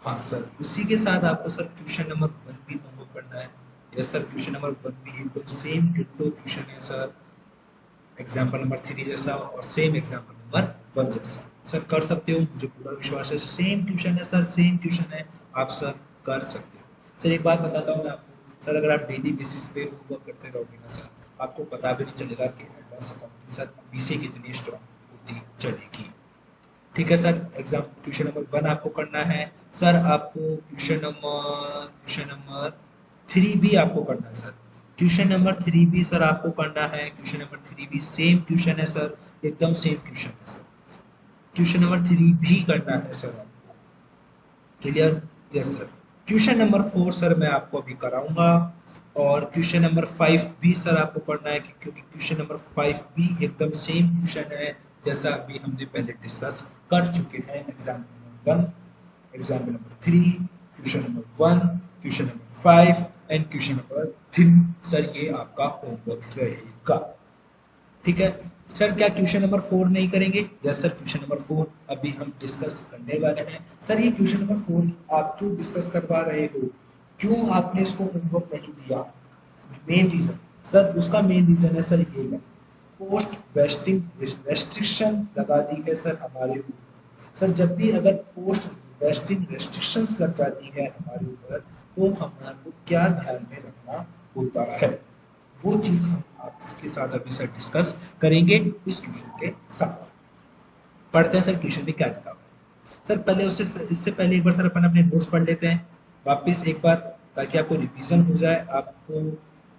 हाँ सर, उसी के साथ आपको सर क्वेश्चन नंबर 1 भी होमवर्क करना है। यस सर, क्वेश्चन नंबर 1 भी एकदम सेम डिट्टो क्वेश्चन है सर, एग्जाम्पल नंबर 3 जैसा और सेम एग्जाम्पल नंबर 1 जैसा। सर कर सकते हो, मुझे पूरा विश्वास है। सेम क्वेश्चन है सर, सेम क्वेश्चन है, आप सर कर सकते हो। सर एक बात बताता हूँ मैं आपको, सर अगर आप डेली बेसिस पे होमवर्क करते रहोगे ना सर, आपको पता भी नहीं चलेगा कि एडवांस अकाउंटिंग सर बीसी कितनी स्ट्रॉन्ग होती चलेगी। ठीक है सर, एग्जाम क्वेश्चन नंबर 1 आपको करना है। सर आपको क्वेश्चन नंबर 3 भी आपको करना है सर। क्वेश्चन नंबर 3 भी सर आपको करना है। क्वेश्चन नंबर 3 भी सेम क्वेश्चन है सर, एकदम सेम क्वेश्चन है सर। क्वेश्चन नंबर 3 भी करना है सर आपको। Clear? Yes sir. Question number 4 sir मैं आपको अभी कराऊंगा, और क्वेश्चन नंबर 5 भी सर आपको करना है, क्योंकि क्वेश्चन नंबर 5 भी एकदम सेम क्वेश्चन है जैसा अभी हमने पहले डिस्कस कर चुके हैं। Exam number 1, exam number 3, question number 1, question number 5 and question number 3 sir ये आपका होमवर्क रहेगा। ठीक है सर, क्या क्वेश्चन नंबर 4 नहीं करेंगे? यस सर, क्वेश्चन नंबर 4 अभी हम डिस्कस करने वाले हैं। सर ये क्वेश्चन नंबर 4 आप क्यों डिस्कस करवा रहे हो, क्यों आपने इसको होमवर्क नहीं दिया? मेन रीजन सर, उसका मेन रीजन है सर ये है, पोस्ट वेस्टिंग रेस्ट्रिक्शन लगा दी है सर हमारे ऊपर। सर जब भी अगर पोस्ट वेस्टिंग रेस्ट्रिक्शंस लग जाती है हमारे ऊपर, तो हमारे को क्या ध्यान में रखना होता है, वो चीज हम आपके साथ अभी सर डिस्कस करेंगे इस क्वेश्चन के साथ। पढ़ते हैं सर क्वेश्चन में क्या लिखा हुआ है। सर पहले उससे इससे पहले एक बार सर अपन अपने नोट्स पढ़ लेते हैं वापस एक बार, ताकि आपको रिवीजन हो जाए, आपको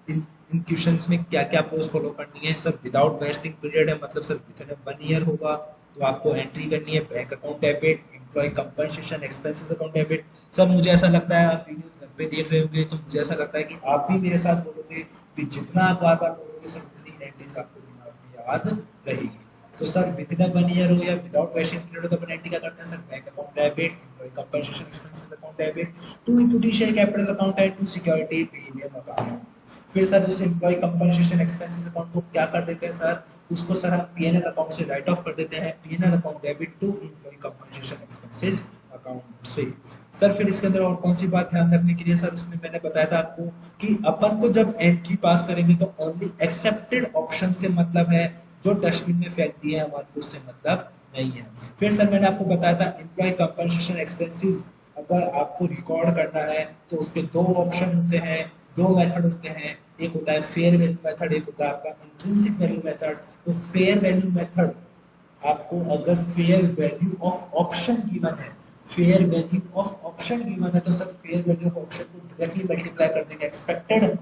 इन इन क्वेश्चंस में क्या क्या अप्रोच फॉलो करनी है। सर विदाउट वेस्टिंग पीरियड है, मतलब सर विद इन 1 ईयर होगा, तो आपको एंट्री करनी है bank account debit, employ compensation expenses account debit. Sir मुझे ऐसा लगता है आप वीडियोस घर पे देख रहे होंगे, तो मुझे ऐसा लगता है कि आप भी मेरे साथ बोलोगे कि जितना आप बार बार बोलोगे सर उतनी एंट्रीज आपको दिमाग में याद रहेगी। तो सर विद इन 1 ईयर हो या विदाउट वेस्टिंग पीरियड हो, तो अपन एंट्री क्या करते हैं sir, bank account debit, employ compensation expenses account debit, to equity share capital account and to security premium account. फिर सर जिस एम्प्लॉय कंपनसेशन एक्सपेंसेस अकाउंट को क्या कर देते हैं सर, उसको सर हम पीएनएल अकाउंट से राइट ऑफ कर देते हैं, PNL account debit to employ compensation expenses account से। सर फिर इसके अंदर और कौन सी बात ध्यान रखने के लिए सर, उसमें मैंने बताया था आपको कि अपन को जब एंट्री पास करेंगे तो ओनली एक्सेप्टेड ऑप्शन से मतलब है, जो डस्टबिन में फेंक दिए हमारे को उससे मतलब नहीं है। फिर सर मैंने आपको बताया था एम्प्लॉय कंपनसेशन एक्सपेंसेस अगर आपको रिकॉर्ड करना है तो उसके दो ऑप्शन होते हैं, दो मेथड होते हैं। एक होता है फेयर वैल्यू मेथड, एक होता है आपका इंट्रिंसिक वैल्यू मेथड। तो फेयर वैल्यू मेथड आपको अगर fair value of option given है, fair value of option given है तो sir fair value of option को डायरेक्टली मल्टीप्लाई कर देंगे एक्सपेक्टेड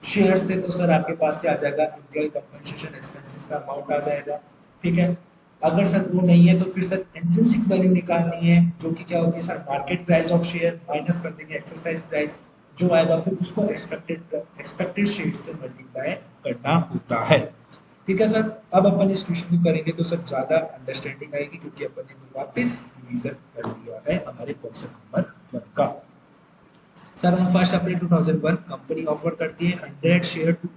शेयर से, तो सर आपके पास क्या आ जाएगा, एम्प्लॉय कंपनसेशन एक्सपेंसेस का अमाउंट आ जाएगा। ठीक है, अगर सर वो नहीं है तो फिर सर इंट्रिंसिक वैल्यू निकालनी है, जो कि क्या होती है sir, market price of share minus कर देंगे एक्सरसाइज प्राइस, जो आएगा फिर उसको एक्सपेक्टेड शेयर से मल्टीप्लाई करना होता है। ठीक है सर, अब अपन इस क्वेश्चन को करेंगे तो सर ज्यादा अंडरस्टैंडिंग आएगी, क्योंकि अपन ने वापस रिवीजन कर लिया है हमारे क्वेश्चन नंबर 1 का। Sir on 1 April 2001 company offer करती है 100 share to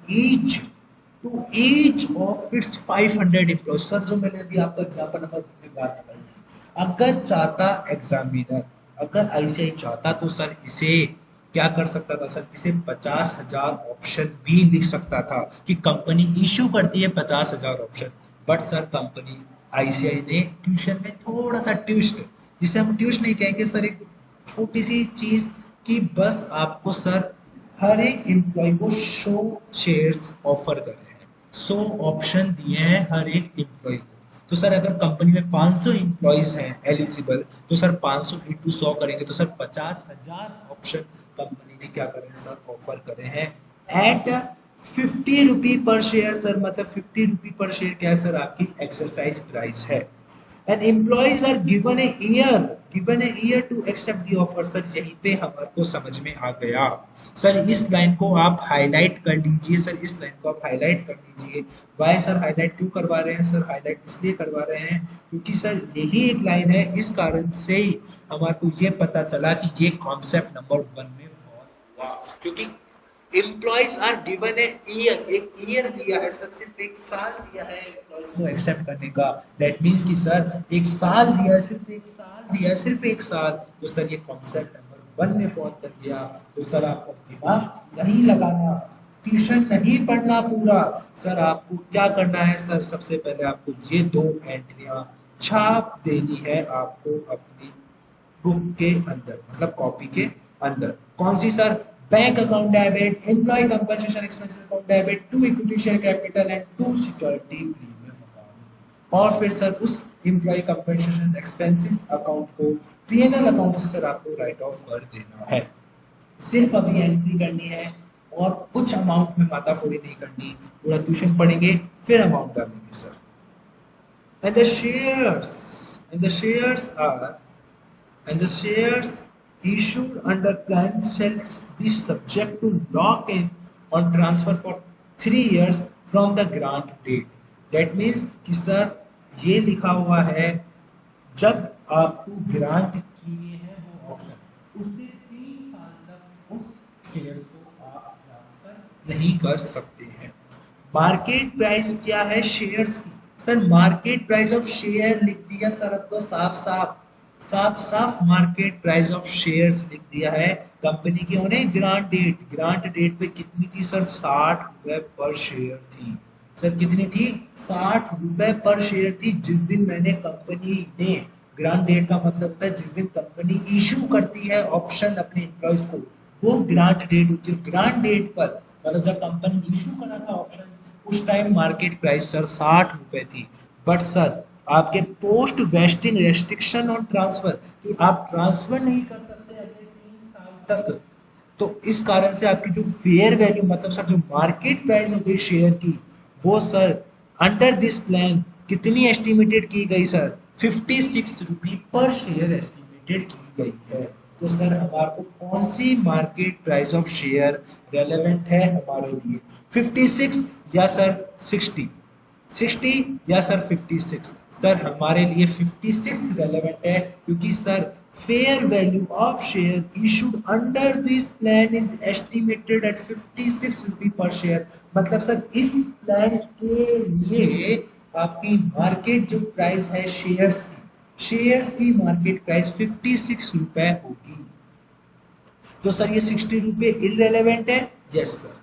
each of its 500 employees. Sir जो मैंने अभी आपको एग्जांपल नंबर 2 में बात बताई थी, अगर चाहता एग्जामिनर, अगर आईसीआई चाहता तो सर इसे क्या कर सकता था सर, इसे 50,000 ऑप्शन भी लिख सकता था कि कंपनी इशू करती है 50,000 option. But sir company ICI ने ट्यूशन में थोड़ा सा ट्विस्ट, जिसे हम ट्विस्ट नहीं कहेंगे सर, एक छोटी सी चीज कि बस आपको सर हर एक एम्प्लॉय को 100 शेयर्स ऑफर कर रहे हैं, 100 ऑप्शन दिए हैं हर एक एम्प्लॉय को। तो सर अगर कंपनी में 500 एम्प्लॉयज हैं एलिजिबल, तो सर 500 इंटू 100 करेंगे तो सर 50,000 ऑप्शन कंपनी ने क्या करे सर, ऑफर करे हैं एट 50 रुपी पर शेयर। सर मतलब 50 रुपी पर शेयर क्या है सर, आपकी एक्सरसाइज प्राइस है। And employees are given a year to accept the offer. Sir यहीं पे हमारे को समझ में आ गया। सर इस लाइन को आप हाईलाइट कर लीजिए, सर इस लाइन को आप हाईलाइट कर लीजिए। वाई सर हाईलाइट क्यों करवा रहे हैं सर, हाईलाइट इसलिए करवा रहे हैं क्योंकि सर यही एक लाइन है, इस कारण से ही हमारे को ये पता चला कि ये कॉन्सेप्ट नंबर 1 में फॉल हुआ, क्योंकि employees are given a year, एक ईयर दिया है सर, सिर्फ एक साल दिया है एम्प्लॉइज को एक्सेप्ट करने का। दैट मींस कि सर एक साल दिया है, सिर्फ एक साल दिया है, सिर्फ एक साल। तो सर ये कॉन्सेप्ट नंबर 1 में पहुंच कर गया। तो सर आपको दिमाग नहीं लगाना, ट्यूशन नहीं पढ़ना पूरा। सर आपको क्या करना है सर, सबसे पहले आपको ये 2 एंट्रियां छाप देनी है आपको अपनी बुक के अंदर, मतलब कॉपी के अंदर। कौन सी sir, bank account debit, employ compensation expenses account debit, to equity share capital and to security premium account. और फिर सर उस एम्प्लॉय कंपनसेशन एक्सपेंसेस अकाउंट को पीएनएल अकाउंट से सर आपको राइट ऑफ कर देना है। सिर्फ अभी एंट्री करनी है और कुछ अमाउंट में माताफोड़ी नहीं करनी, पूरा ट्यूशन पढ़ेंगे फिर अमाउंट डालेंगे sir. And the shares are and the shares issued under plan shall be subject to lock-in on transfer for 3 years from the grant date. That means कि सर ये लिखा हुआ है, जब आपको ग्रांट किए हैं वो ऑप्शन, उससे 3 साल तक उस शेयर को आप ट्रांसफर नहीं कर सकते हैं। मार्केट प्राइस क्या है शेयर्स की, sir market price of share लिख दिया सर, अब तो साफ मार्केट प्राइस ऑफ शेयर्स लिख दिया है कंपनी की। उन्हें ग्रांट डेट पे कितनी थी सर, 60 रुपए पर शेयर थी। सर कितनी थी, 60 रुपए पर शेयर थी। जिस दिन मैंने कंपनी ने, ग्रांट डेट का मतलब होता है जिस दिन कंपनी इशू करती है ऑप्शन अपने एम्प्लॉयज को, वो ग्रांट डेट होती है। ग्रांट डेट पर मतलब जब कंपनी इशू करा था ऑप्शन, उस टाइम मार्केट प्राइस सर 60 रुपए थी। बट सर आपके पोस्ट वेस्टिंग रेस्ट्रिक्शन और ट्रांसफर कि आप ट्रांसफर नहीं कर सकते अगले 3 साल तक, तो इस कारण से आपकी जो फेयर वैल्यू मतलब सर जो मार्केट प्राइस हो गई शेयर की, वो सर अंडर दिस प्लान कितनी एस्टिमेटेड की गई सर, 56 रुपी पर शेयर एस्टिमेटेड की गई है। तो सर हमारे को कौन सी market price of share relevant है हमारे लिए, 56 या सर 60 या सर 56? सर हमारे लिए 56 रेलेवेंट है, क्योंकि sir fair value of share issued under this plan is estimated at 56 रुपी पर शेयर। मतलब सर इस प्लान के लिए आपकी मार्केट जो प्राइस है शेयर्स की मार्केट प्राइस 56 रुपए होगी। तो सर ये 60 रुपए इररेलेवेंट है, yes sir.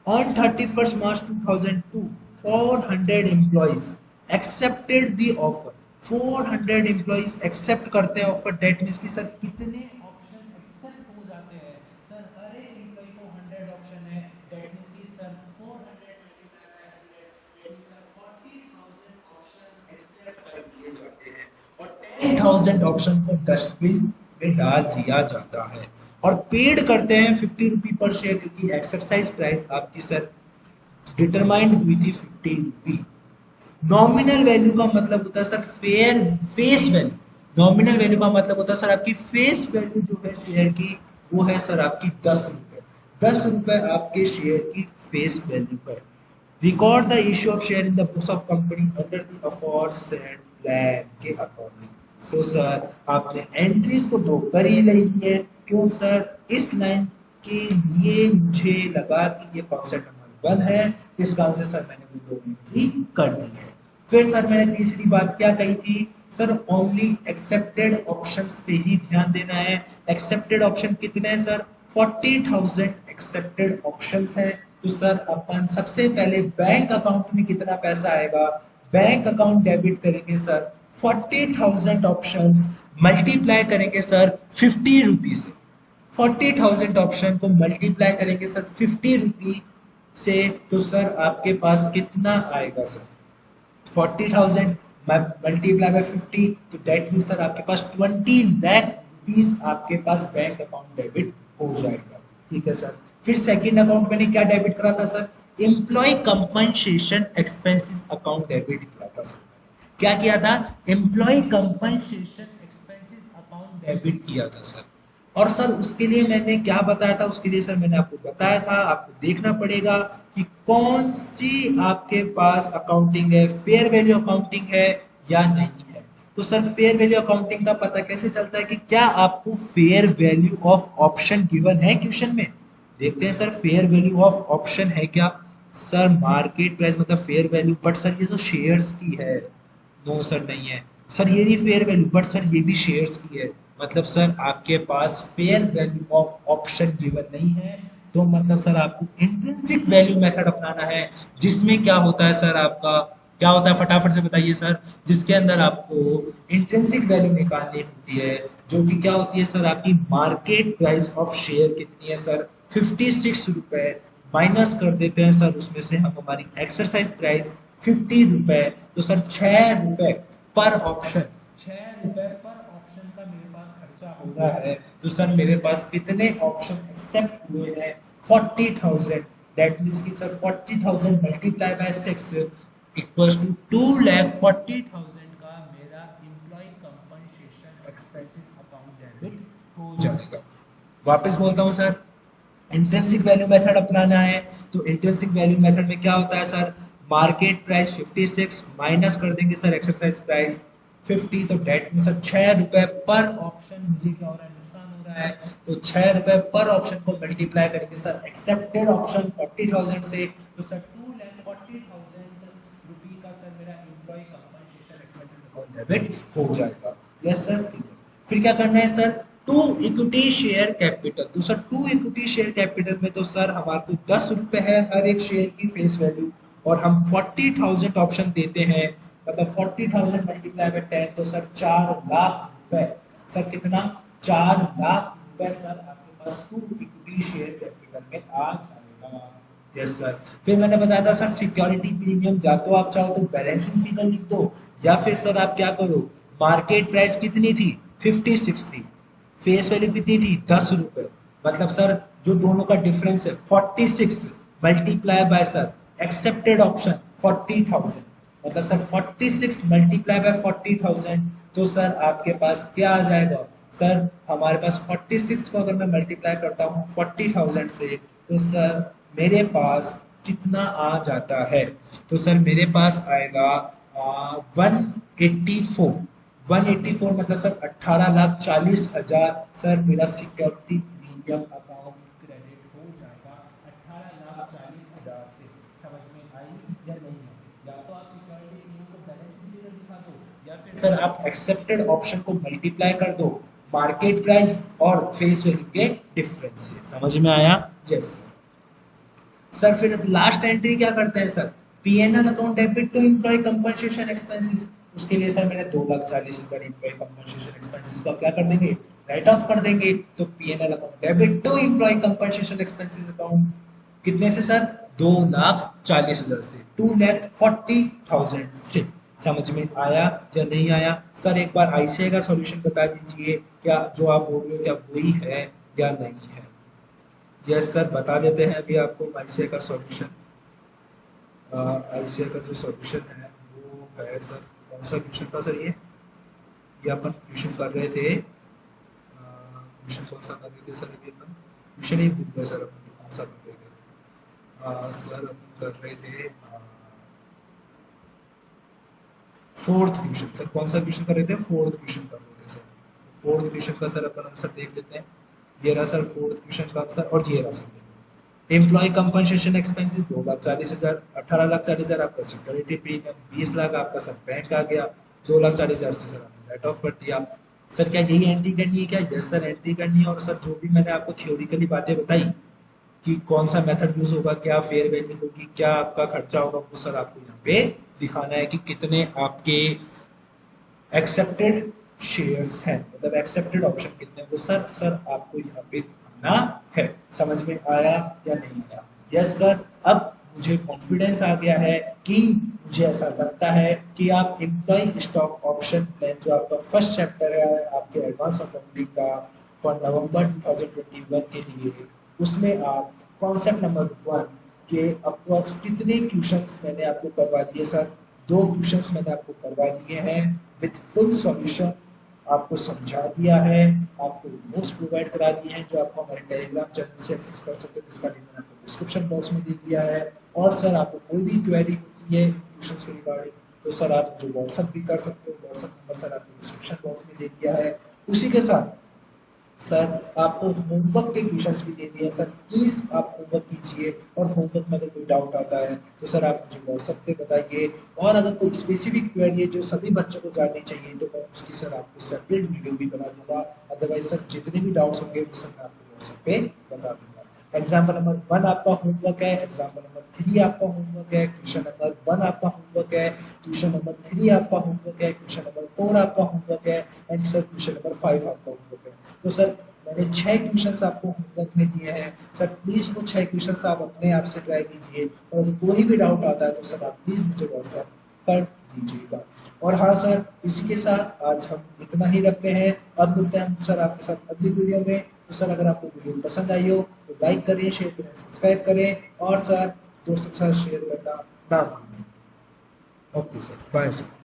On 31st March 2002, 400 employees accepted the offer. 400 employees accept करते हैं ऑफर, डेट मींस कि सर कितने ऑप्शन एक्सेप्ट हो जाते हैं सर, हर एक एम्प्लॉय को 100 ऑप्शन है, डेट मींस कि sir 400 multiply by 100, that means sir 40,000 option accept कर दिए जाते हैं और 10,000 ऑप्शन को डस्टबिन में डाल दिया जाता है। और पेड करते हैं 50 रुपी पर शेयर, क्योंकि एक्सरसाइज प्राइस आपकी सर डिटरमाइंड हुई थी 50 रुपी। नॉमिनल वैल्यू का मतलब होता है sir fair face value, nominal value का मतलब होता है सर आपकी फेस वैल्यू जो है शेयर की, वो है सर आपकी 10 रुपए, 10 रुपए आपके शेयर की फेस वैल्यू है। Record the issue of share in the books of company under the aforesaid plan के अकॉर्डिंग। सो सर आपने एंट्रीज को दो कर ही ली है, क्यों सर, इस लाइन के लिए मुझे लगा कि ये कॉन्सेप्ट नंबर 1 है, इस कारण से सर मैंने वो 2 एंट्री कर दी है। फिर सर मैंने तीसरी बात क्या कही थी सर, ओनली एक्सेप्टेड ऑप्शंस पे ही ध्यान देना है। एक्सेप्टेड ऑप्शन कितने हैं सर, 40,000 एक्सेप्टेड ऑप्शंस हैं। तो सर अपन सबसे पहले बैंक अकाउंट में कितना पैसा आएगा, बैंक अकाउंट डेबिट करेंगे सर 40,000 ऑप्शंस मल्टीप्लाई करेंगे सर 50 रुपी से, 40,000 ऑप्शन को मल्टीप्लाई करेंगे सर 50 रुपी से, तो सर आपके पास कितना आएगा सर, 40,000 मल्टीप्लाई बाय 50, तो दैट मींस सर आपके पास 20 लाख रुपीस आपके पास बैंक अकाउंट डेबिट हो जाएगा। ठीक है सर। फिर सेकंड अकाउंट मैंने क्या डेबिट करा था sir, employee compensation expenses account debit किया था सर। क्या किया था, employ compensation expenses account debit किया था सर। और सर उसके लिए मैंने क्या बताया था, उसके लिए सर मैंने आपको बताया था आपको देखना पड़ेगा कि कौन सी आपके पास अकाउंटिंग है, फेयर वैल्यू अकाउंटिंग है या नहीं है। तो सर फेयर वैल्यू अकाउंटिंग का पता कैसे चलता है कि क्या आपको fair value of option given है क्वेश्चन में। देखते हैं sir fair value of option है क्या, सर मार्केट प्राइस मतलब फेयर वैल्यू, बट सर ये तो शेयर्स की है, नो सर नहीं है। सर ये भी फेयर वैल्यू, बट सर ये भी शेयर्स की है, मतलब सर आपके पास fair value of option given नहीं है। तो मतलब सर आपको इंट्रिंसिक वैल्यू मेथड अपनाना है, जिसमें क्या होता है सर आपका, क्या होता है फटाफट से बताइए सर, जिसके अंदर आपको इंट्रिंसिक वैल्यू निकालनी होती है, जो कि क्या होती है सर आपकी मार्केट प्राइस ऑफ शेयर कितनी है सर 56 रुपए, माइनस कर देते हैं सर उसमें से हम हमारी एक्सरसाइज प्राइस 50 रुपए, तो सर 6 रुपए पर ऑप्शन, 6 रुपए पर ऑप्शन का मेरे पास खर्चा हो रहा है। तो सर मेरे पास कितने ऑप्शन एक्सेप्ट हुए हैं 40,000, दैट मींस कि sir 40,000 multiply by 6 equals to 2,40,000 का मेरा employ compensation expenses account debit हो जाएगा। वापस बोलता हूं सर, इंट्रिंसिक वैल्यू मेथड अपनाना है, तो इंट्रिंसिक वैल्यू मेथड में क्या होता है सर, मार्केट प्राइस 56 माइनस कर देंगे सर एक्सरसाइज प्राइस 50, तो डेट में सर 6 रुपए पर ऑप्शन, मुझे क्या हो रहा है नुकसान हो रहा है, तो 6 रुपए पर ऑप्शन को मल्टीप्लाई करेंगे सर एक्सेप्टेड ऑप्शन 40,000 से, तो सर 2,40,000 रुपी का सर मेरा employ compensation expenses account debit हो जाएगा। Yes sir. फिर क्या करना है sir, to equity share capital, तो sir to equity share capital में तो सर हमारे को 10 रुपए है हर एक शेयर की फेस वैल्यू, और हम 40,000 ऑप्शन देते हैं, मतलब 40,000 मल्टीप्लाई बाय 10, तो सर 4 लाख रुपए, सर कितना, 4 लाख रुपए सर आपके पास टू इक्विटी शेयर कैपिटल में आ जाएगा। Yes sir. फिर मैंने बताया था सर सिक्योरिटी प्रीमियम, या तो आप चाहो तो बैलेंसिंग फिगर लिख दो, या फिर सर आप क्या करो, मार्केट प्राइस कितनी थी 56 थी, फेस वैल्यू कितनी थी 10 रुपए, मतलब सर जो दोनों का डिफरेंस है 46 multiply by sir accepted option 40,000, मतलब सर 46 मल्टीप्लाई बाय 40,000, तो सर आपके पास क्या आ जाएगा सर, हमारे पास 46 को अगर मैं मल्टीप्लाई करता हूँ 40,000 से, तो सर मेरे पास कितना आ जाता है, तो सर मेरे पास आएगा 184, 184 मतलब सर 18,40,000 सर मेरा सिक्योरिटी प्रीमियम अकाउंट क्रेडिट हो जाएगा 18,40,000 से। समझ में आई या नहीं है, या तो आप सिक्योरिटी प्रीमियम को बैलेंसिंग फिगर दिखा दो, या फिर सर आप एक्सेप्टेड ऑप्शन को मल्टीप्लाई कर दो मार्केट प्राइस और फेस वैल्यू के डिफरेंस से। समझ में आया? Yes sir. फिर लास्ट एंट्री क्या करते हैं sir, PNL account debit to employ compensation expenses, उसके लिए सर मैंने 2,40,000 एम्प्लॉय कंपनसेशन एक्सपेंसेस को आप क्या कर देंगे, राइट ऑफ कर देंगे। तो PNL account debit to employ compensation expenses account कितने से सर, 2,40,000 से, 2,40,000 से। समझ में आया या नहीं आया सर? एक बार आईसीआई का सॉल्यूशन बता दीजिए, क्या जो आप बोल रहे हो क्या वही है या नहीं है? यस सर, बता देते हैं अभी आपको आईसीआई का सॉल्यूशन। आईसीआई का जो सॉल्यूशन है वो है सर, कौन सा क्वेश्चन था सर? ये अपन क्वेश्चन कर रहे थे, क्वेश्चन कौन सा कर रहे थे सर? अभी अपन क्वेश्चन ही भूल गए सर, अपन तो कौन सा कर रहे थे सर? अपन कर रहे थे फोर्थ क्वेश्चन सर। कौन सा क्वेश्चन कर रहे थे? फोर्थ क्वेश्चन कर रहे थे सर। फोर्थ क्वेश्चन का सर अपन आंसर देख लेते हैं। ये रहा सर फोर्थ क्वेश्चन का आंसर, और ये रहा सर एम्प्लॉय कंपनसेशन एक्सपेंसेस 2,40,000, 18,40,000 आपका सिक्योरिटी प्रीमियम, 20 लाख आपका सर बैंक आ गया, 2,40,000 से सर आपने राइट ऑफ कर दिया। सर क्या यही एंट्री करनी है क्या? यस सर, एंट्री करनी है। और सर जो भी मैंने आपको थियोरिकली बातें बताई कि कौन सा मेथड यूज होगा, क्या फेयर वैल्यू होगी, क्या आपका खर्चा होगा, वो सर आपको यहाँ पे दिखाना है कि कितने आपके एक्सेप्टेड शेयर्स हैं, मतलब एक्सेप्टेड ऑप्शन कितने, वो सर आपको यहाँ पे दिखाना है। समझ में आया या नहीं आया? Yes sir. अब मुझे कॉन्फिडेंस आ गया है कि मुझे ऐसा लगता है कि आप एम्प्लॉय स्टॉक ऑप्शन प्लान जो आपका फर्स्ट चैप्टर है आपके एडवांस अकाउंटिंग का फॉर नवंबर 2021 के लिए, उसमें आप कॉन्सेप्ट नंबर 1 के अप्रोक्स कितने क्वेश्चंस मैंने आपको करवा दिए सर? 2 क्वेश्चंस मैंने आपको करवा दिए हैं विथ फुल सॉल्यूशन, आपको समझा दिया है, आपको नोट्स प्रोवाइड करा दिए हैं जो आपको हमारे टेलीग्राम चैनल से एक्सेस कर सकते हो, जिसका लिंक मैंने आपको डिस्क्रिप्शन बॉक्स में दे दिया है। और सर आपको कोई भी क्वेरी होती है क्वेश्चंस के रिगार्डिंग तो सर आप मुझे व्हाट्सएप भी कर सकते हो, व्हाट्सएप नंबर सर आपको डिस्क्रिप्शन बॉक्स में दे दिया है। उसी के साथ सर आपको होमवर्क के क्वेश्चंस भी दे दिए हैं सर, प्लीज आप होमवर्क कीजिए, और होमवर्क में अगर कोई डाउट आता है तो सर आप मुझे व्हाट्सएप पे बताइए। और अगर कोई स्पेसिफिक क्वेरी है जो सभी बच्चों को जाननी चाहिए तो मैं उसकी सर आपको सेपरेट वीडियो भी बना दूंगा। अदरवाइज सर जितने भी डाउट्स होंगे वो सर मैं आपको व्हाट्सएप पे बता दूंगा। एग्जाम्पल नंबर 1 आपका होमवर्क है, एग्जाम्पल नंबर 3 आपका होमवर्क है, क्वेश्चन नंबर 1 आपका होमवर्क है, क्वेश्चन नंबर 3 आपका होमवर्क है, क्वेश्चन नंबर 4 आपका होमवर्क है, एंड सर क्वेश्चन नंबर 5 आपका होमवर्क है। तो सर मैंने 6 क्वेश्चंस आपको होमवर्क में दिए हैं सर, प्लीज वो 6 क्वेश्चंस आप अपने आप से ट्राई कीजिए, और अगर कोई भी डाउट आता है तो सर आप प्लीज मुझे व्हाट्सएप कर दीजिएगा। और हाँ सर, इसी के साथ आज हम इतना ही रखते हैं। अब मिलते हैं हम सर आपके साथ अगली वीडियो में। तो सर अगर आपको वीडियो पसंद आई हो तो लाइक करें, शेयर करें, सब्सक्राइब करें, और सर दोस्तों के साथ शेयर करना ना भूलें। Okay sir, bye sir.